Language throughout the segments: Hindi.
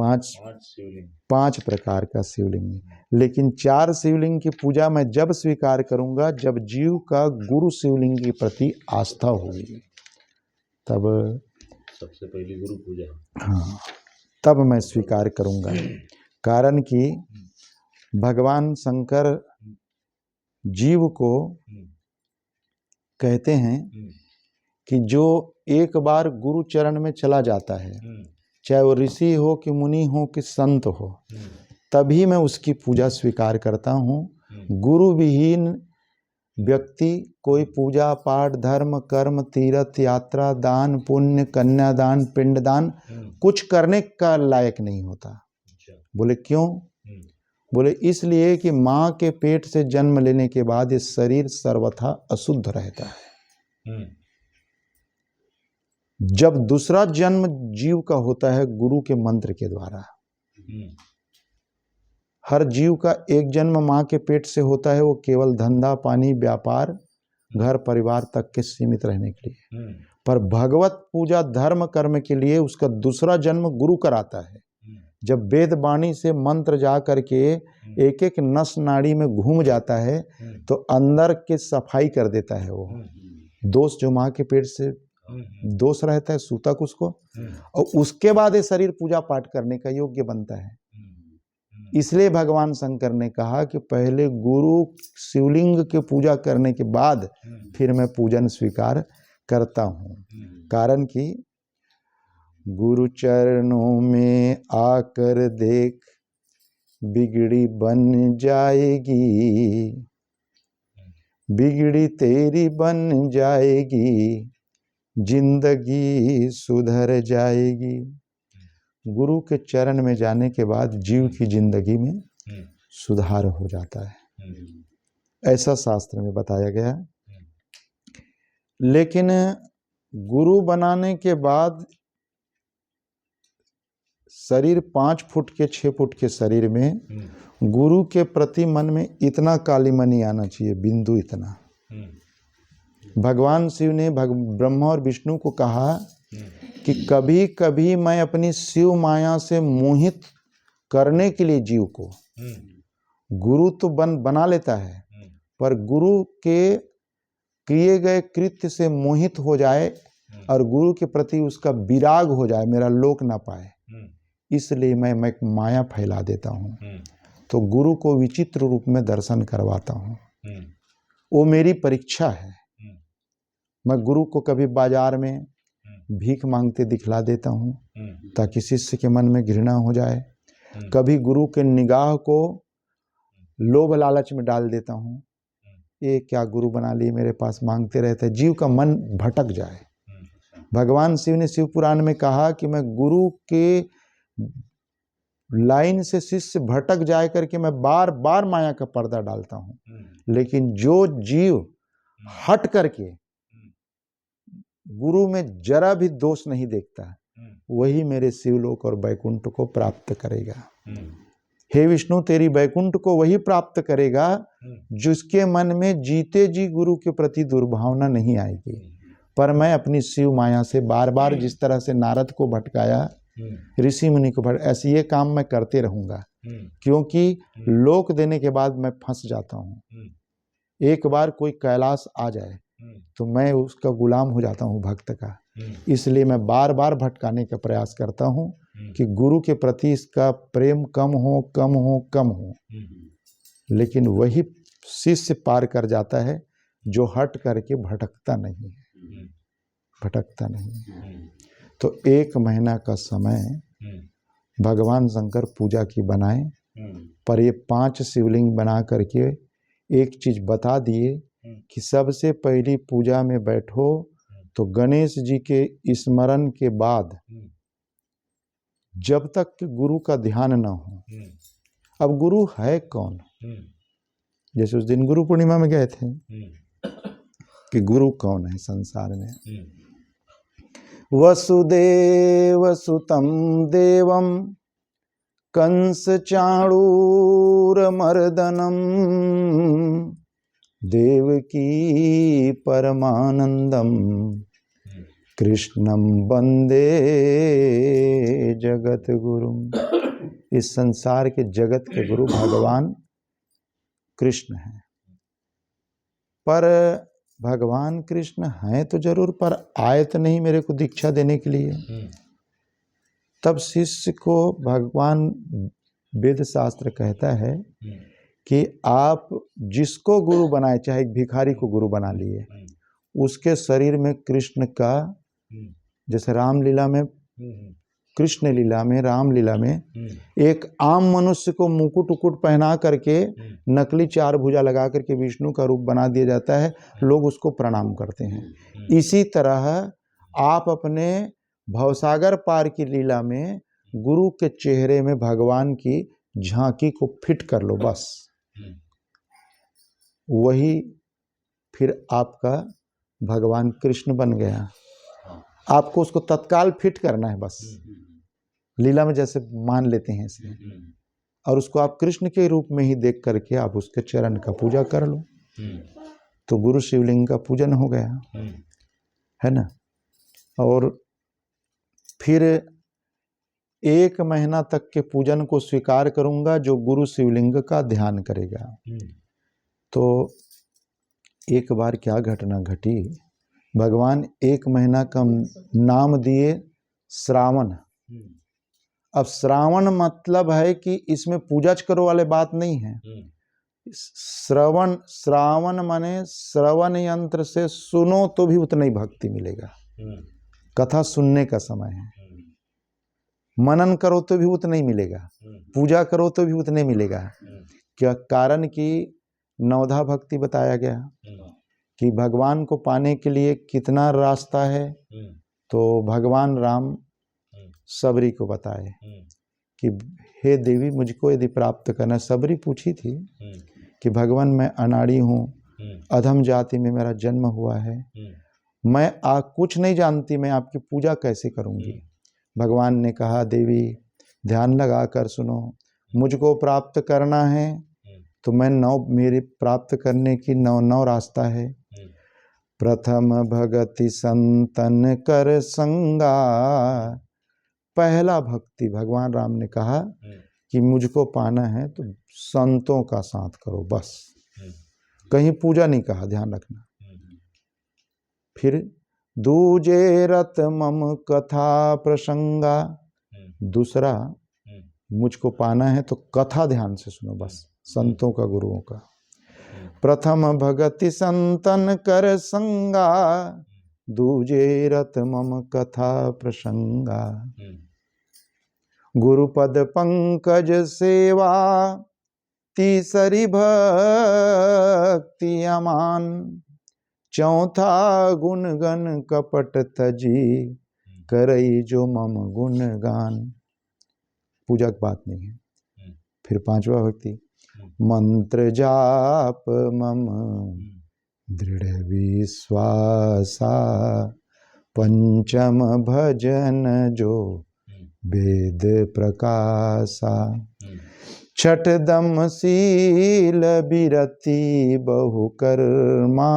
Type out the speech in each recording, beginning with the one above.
5 प्रकार का शिवलिंग। लेकिन 4 शिवलिंग की पूजा मैं जब स्वीकार करूंगा जब जीव का गुरु शिवलिंग के प्रति आस्था होगी, तब सबसे पहली गुरु पूजा। हाँ, तब मैं स्वीकार करूंगा। कारण कि भगवान शंकर जीव को कहते हैं कि जो एक बार गुरु चरण में चला जाता है, चाहे वो ऋषि हो कि मुनि हो कि संत हो, तभी मैं उसकी पूजा स्वीकार करता हूँ। गुरु विहीन व्यक्ति कोई पूजा पाठ धर्म कर्म तीर्थ यात्रा दान पुण्य कन्यादान पिंडदान कुछ करने का लायक नहीं होता। बोले क्यों? बोले इसलिए कि माँ के पेट से जन्म लेने के बाद ये शरीर सर्वथा अशुद्ध रहता है। जब दूसरा जन्म जीव का होता है गुरु के मंत्र के द्वारा, हर जीव का एक जन्म माँ के पेट से होता है, वो केवल धंधा पानी व्यापार घर परिवार तक के सीमित रहने के लिए। पर भगवत पूजा धर्म कर्म के लिए उसका दूसरा जन्म गुरु कराता है। जब वेद वाणी से मंत्र जा करके एक एक नस नाड़ी में घूम जाता है तो अंदर के सफाई कर देता है। वो दोष जो माँ के पेट से दोष रहता है सूतक उसको, और उसके बाद ये शरीर पूजा पाठ करने का योग्य बनता है। इसलिए भगवान शंकर ने कहा कि पहले गुरु शिवलिंग की पूजा करने के बाद फिर मैं पूजन स्वीकार करता हूँ। कारण कि गुरु चरणों में आकर देख बिगड़ी बन जाएगी, बिगड़ी तेरी बन जाएगी, जिंदगी सुधर जाएगी। गुरु के चरण में जाने के बाद जीव की जिंदगी में सुधार हो जाता है, ऐसा शास्त्र में बताया गया। लेकिन गुरु बनाने के बाद शरीर 5 फुट के 6 फुट के शरीर में गुरु के प्रति मन में इतना काली मनी आना चाहिए, बिंदु इतना। भगवान शिव ने ब्रह्मा और विष्णु को कहा कि कभी कभी मैं अपनी शिव माया से मोहित करने के लिए जीव को, गुरु तो बना लेता है, पर गुरु के किए गए कृत्य से मोहित हो जाए और गुरु के प्रति उसका विराग हो जाए, मेरा लोक ना पाए, इसलिए मैं माया फैला देता हूँ। तो गुरु को विचित्र रूप में दर्शन करवाता हूँ। वो मेरी परीक्षा है। मैं गुरु को कभी बाजार में भीख मांगते दिखला देता हूँ ताकि शिष्य के मन में घृणा हो जाए। कभी गुरु के निगाह को लोभ लालच में डाल देता हूँ, ये क्या गुरु बना लिए मेरे पास मांगते रहते, जीव का मन भटक जाए। भगवान शिव ने शिव पुराण में कहा कि मैं गुरु के लाइन से शिष्य भटक जाए करके मैं बार बार माया का पर्दा डालता हूँ। लेकिन जो जीव हट करके गुरु में जरा भी दोष नहीं देखता, वही मेरे शिवलोक और बैकुंठ को प्राप्त करेगा। हे विष्णु, तेरी बैकुंठ को वही प्राप्त करेगा जिसके मन में जीते जी गुरु के प्रति दुर्भावना नहीं आएगी। पर मैं अपनी शिव माया से बार बार जिस तरह से नारद को भटकाया, ऋषि मुनि को ऐसे ये काम मैं करते रहूंगा, क्योंकि लोक देने के बाद मैं फंस जाता हूँ। एक बार कोई कैलाश आ जाए तो मैं उसका गुलाम हो जाता हूँ भक्त का। इसलिए मैं बार बार भटकाने का प्रयास करता हूँ कि गुरु के प्रति इसका प्रेम कम हो कम हो कम हो। लेकिन वही शिष्य पार कर जाता है जो हट करके भटकता नहीं है, भटकता नहीं है। तो 1 महीना का समय भगवान शंकर पूजा की बनाए, पर ये 5 शिवलिंग बना करके एक चीज बता दिए कि सबसे पहली पूजा में बैठो तो गणेश जी के स्मरण के बाद जब तक कि गुरु का ध्यान ना हो। अब गुरु है कौन? जैसे उस दिन गुरु पूर्णिमा में गए थे कि गुरु कौन है संसार में। वसुदेव सुतं देवं कंस चाणूर मर्दनम देवकी परमानंदम कृष्णम वंदे जगत गुरुम। इस संसार के जगत के गुरु भगवान कृष्ण हैं। पर भगवान कृष्ण हैं तो जरूर, पर आए तो नहीं मेरे को दीक्षा देने के लिए। तब शिष्य को भगवान वेद शास्त्र कहता है कि आप जिसको गुरु बनाए, चाहे एक भिखारी को गुरु बना लिए, उसके शरीर में कृष्ण का, जैसे रामलीला में, कृष्ण लीला में, रामलीला में एक आम मनुष्य को मुकुट उकुट पहना करके नकली 4 भुजा लगा करके विष्णु का रूप बना दिया जाता है, लोग उसको प्रणाम करते हैं। इसी तरह आप अपने भवसागर पार की लीला में गुरु के चेहरे में भगवान की झांकी को फिट कर लो, बस वही फिर आपका भगवान कृष्ण बन गया। आपको उसको तत्काल फिट करना है, बस लीला में जैसे मान लेते हैं इसलिए, और उसको आप कृष्ण के रूप में ही देख करके आप उसके चरण का पूजा कर लो, तो गुरु शिवलिंग का पूजन हो गया, है ना। और फिर 1 महीना तक के पूजन को स्वीकार करूंगा जो गुरु शिवलिंग का ध्यान करेगा। तो एक बार क्या घटना घटी, भगवान 1 महीना का नाम दिए श्रावण। अब श्रावण मतलब है कि इसमें पूजा करो वाले बात नहीं है। श्रावण माने श्रवण यंत्र से सुनो तो भी उतना ही भक्ति मिलेगा। कथा सुनने का समय है, मनन करो तो भी उतना ही मिलेगा, पूजा करो तो भी उतने मिलेगा। क्या कारण कि नवधा भक्ति बताया गया कि भगवान को पाने के लिए कितना रास्ता है। तो भगवान राम सबरी को बताए कि हे देवी, मुझको यदि प्राप्त करना। सबरी पूछी थी कि भगवान मैं अनाड़ी हूँ, अधम जाति में मेरा जन्म हुआ है, मैं कुछ नहीं जानती, मैं आपकी पूजा कैसे करूँगी। भगवान ने कहा देवी ध्यान लगा कर सुनो, मुझको प्राप्त करना है तो मैं मेरे प्राप्त करने की 9 रास्ता है। प्रथम भगति संतन कर संगा। पहला भक्ति भगवान राम ने कहा कि मुझको पाना है तो संतों का साथ करो, बस कहीं पूजा नहीं कहा, ध्यान रखना। फिर दूजे रत मम कथा प्रसंगा। दूसरा मुझको पाना है तो कथा ध्यान से सुनो, बस संतों का, गुरुओं का। प्रथम भगति संतन कर संगा, दूजे रत मम कथा प्रसंगा। गुरुपद पंकज सेवा, तीसरी भक्ति अमान। चौथा गुणगन कपट तजी, करई जो मम गुणगान। पूजा की बात नहीं है। फिर 5वां भक्ति, मंत्र जाप मम दृढ़ विश्वासा। पंचम भजन जो वेद प्रकाशा। छठ दम शील बिरति बहुकर्मा।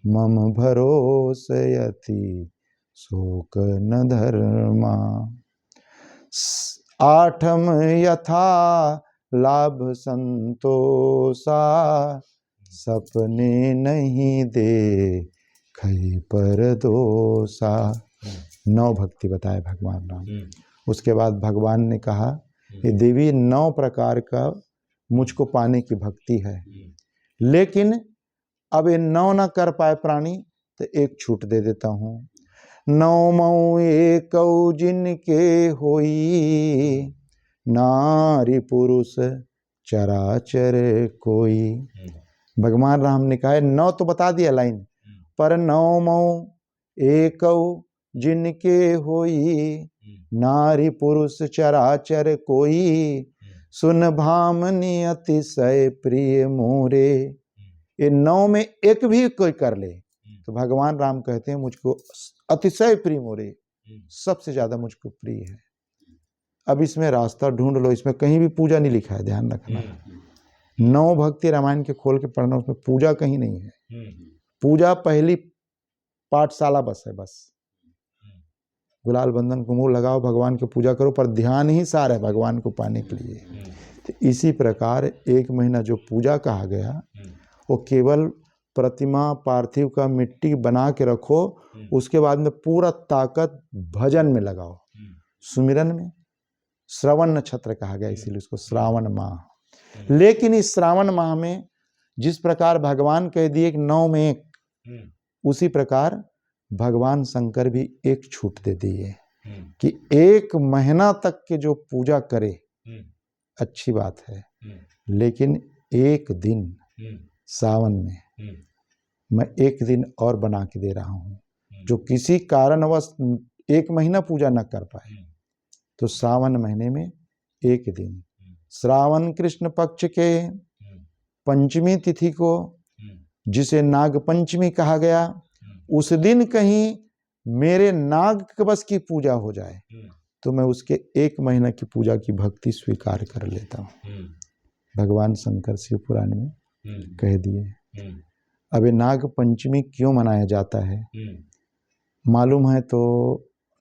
मम भरोसयति शोक न धर्मा। 8म यथा लाभ संतोषा। सपने नहीं दे खई पर दोषा। 9 भक्ति बताए भगवान राम। उसके बाद भगवान ने कहा कि देवी 9 प्रकार का मुझको पाने की भक्ति है, लेकिन अब ये 9 न कर पाए प्राणी तो एक छूट दे देता हूँ। 9 एक जिनके होई। नारी पुरुष चराचर कोई। भगवान राम ने कहा 9 तो बता दिया लाइन, पर 9 एक जिनके होई। नारी पुरुष चराचर कोई। सुन भामनी अतिशय प्रिय मोरे। ये 9 में एक भी कोई कर ले तो भगवान राम कहते हैं मुझको अतिशय प्रिय मोरे, सबसे ज्यादा मुझको प्रिय है। अब इसमें रास्ता ढूंढ लो, इसमें कहीं भी पूजा नहीं लिखा है, ध्यान रखना। 9 भक्ति रामायण के खोल के पढ़ना, उसमें पूजा कहीं नहीं है। पूजा पहली पाठशाला बस है, बस गुलाल बंधन कुमकुम लगाओ, भगवान की पूजा करो, पर ध्यान ही सार है भगवान को पाने के लिए। तो इसी प्रकार 1 महीना जो पूजा कहा गया वो केवल प्रतिमा पार्थिव का मिट्टी बना के रखो, उसके बाद में पूरा ताकत भजन में लगाओ, सुमिरन में। श्रवण नक्षत्र कहा गया इसीलिए उसको श्रावण माह। लेकिन इस श्रावण माह में जिस प्रकार भगवान कह दिए कि 9 में 1, उसी प्रकार भगवान शंकर भी एक छूट दे दिए कि 1 महीना तक के जो पूजा करे अच्छी बात है, लेकिन 1 दिन सावन में मैं 1 दिन और बना के दे रहा हूं। जो किसी कारणवश 1 महीना पूजा न कर पाए तो सावन महीने में 1 दिन, श्रावण कृष्ण पक्ष के पंचमी तिथि को, जिसे नाग पंचमी कहा गया, उस दिन कहीं मेरे नाग कवच की पूजा हो जाए तो मैं उसके 1 महीना की पूजा की भक्ति स्वीकार कर लेता हूँ। भगवान शंकर शिव पुराण में कह दिए। अब ये नाग पंचमी क्यों मनाया जाता है, मालूम है तो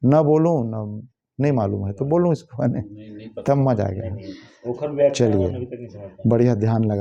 न बोलूं, न नहीं मालूम है तो बोलूं इसको, तब मजा आएगा। चलिए, बढ़िया ध्यान लगा।